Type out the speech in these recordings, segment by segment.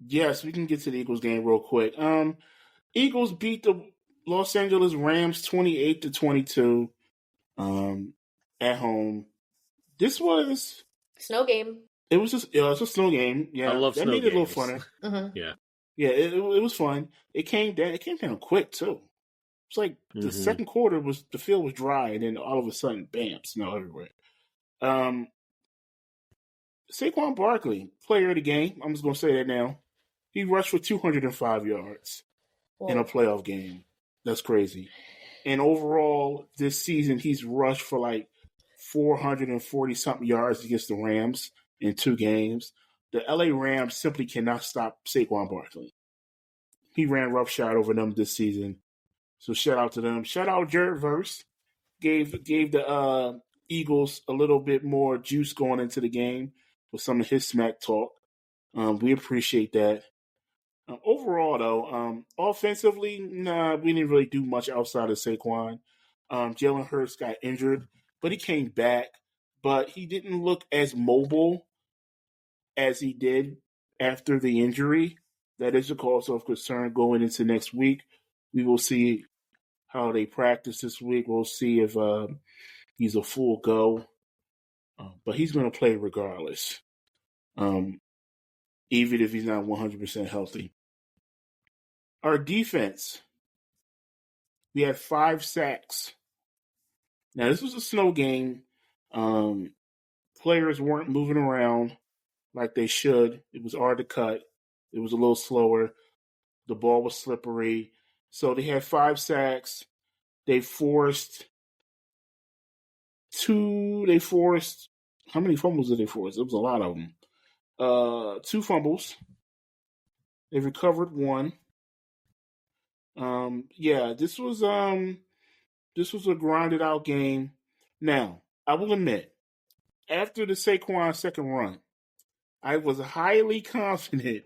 Yes, we can get to the Eagles game real quick. Eagles beat the Los Angeles Rams 28-22 at home. This was Snow game. it was just it was a snow game. I Yeah, love that snow made it a little games. funner. Mm-hmm. Yeah. Yeah, it was fun. It came down quick too. It's like the second quarter the field was dry, and then all of a sudden, bam, snow everywhere. Saquon Barkley, player of the game. I'm just gonna say that now. He rushed for 205 yards in a playoff game. That's crazy. And overall, this season, he's rushed for like 440 something yards against the Rams in 2 games. The LA Rams simply cannot stop Saquon Barkley. He ran roughshod over them this season. So shout out to them. Shout out Jared Verse. Gave the Eagles a little bit more juice going into the game with some of his smack talk. We appreciate that. Overall, though, offensively, we didn't really do much outside of Saquon. Jalen Hurts got injured, but he came back. But he didn't look as mobile as he did after the injury. That is a cause of concern going into next week. We will see how they practice this week. We'll see if he's a full go. But he's going to play regardless, even if he's not 100% healthy. Our defense, we had 5 sacks. Now, this was a snow game. Players weren't moving around like they should. It was hard to cut. It was a little slower. The ball was slippery. So they had 5 sacks. They forced how many fumbles did they force? It was a lot of them. 2 fumbles. They recovered 1. This was a grinded out game. Now, I will admit, after the Saquon second run, I was highly confident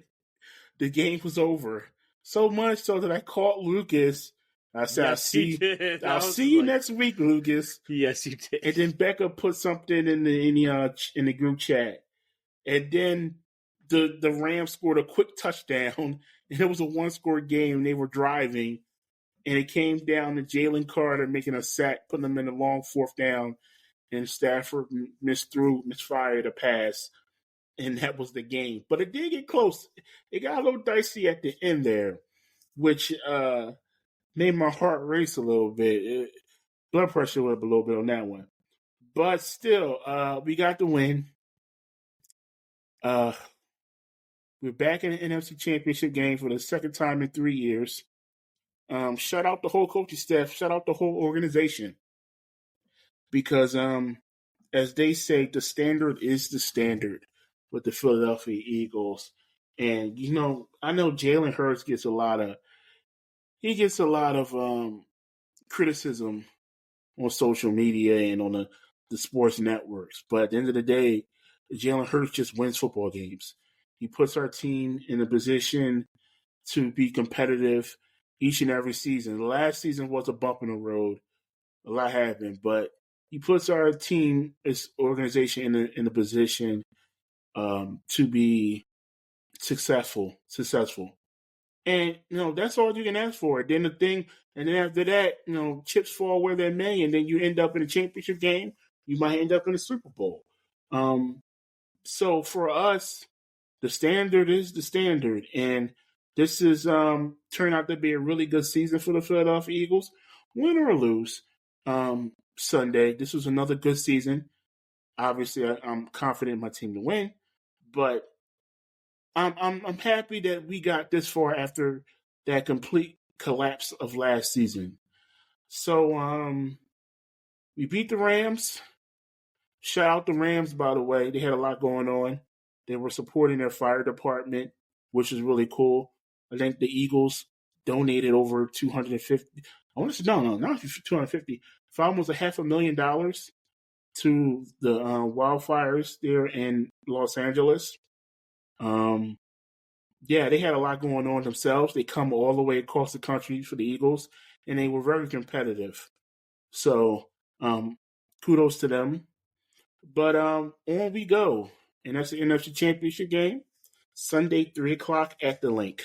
the game was over. So much so that I called Lucas. I said, Yes, I'll see you next week, Lucas. Yes, you did. And then Becca put something in the group chat. And then the Rams scored a quick touchdown. And it was a 1-score game. They were driving. And it came down to Jalen Carter making a sack, putting them in a long 4th down. And Stafford misfired a pass. And that was the game. But it did get close. It got a little dicey at the end there, which made my heart race a little bit. Blood pressure went up a little bit on that one. But still, we got the win. We're back in the NFC Championship game for the second time in 3 years. Shout out the whole coaching staff. Shout out the whole organization. Because, as they say, the standard is the standard with the Philadelphia Eagles. And, I know Jalen Hurts gets a lot of criticism on social media and on the sports networks. But at the end of the day, Jalen Hurts just wins football games. He puts our team in a position to be competitive each and every season. The last season was a bump in the road. A lot happened, but he puts our team, this organization, in a position to be successful. And, that's all you can ask for. And then after that, chips fall where they may, and then you end up in a championship game. You might end up in a Super Bowl. So for us, the standard is the standard. And this is turned out to be a really good season for the Philadelphia Eagles. Win or lose Sunday, this was another good season. Obviously, I'm confident in my team to win, but I'm happy that we got this far after that complete collapse of last season. So we beat the Rams. Shout out the Rams, by the way. They had a lot going on. They were supporting their fire department, which is really cool. I think the Eagles donated over $250. I want to say not $250. Almost $500,000 to the wildfires there in Los Angeles. They had a lot going on themselves. They come all the way across the country for the Eagles, and they were very competitive. So, kudos to them. But on we go. And that's the NFC Championship game. Sunday, 3 o'clock at the Link.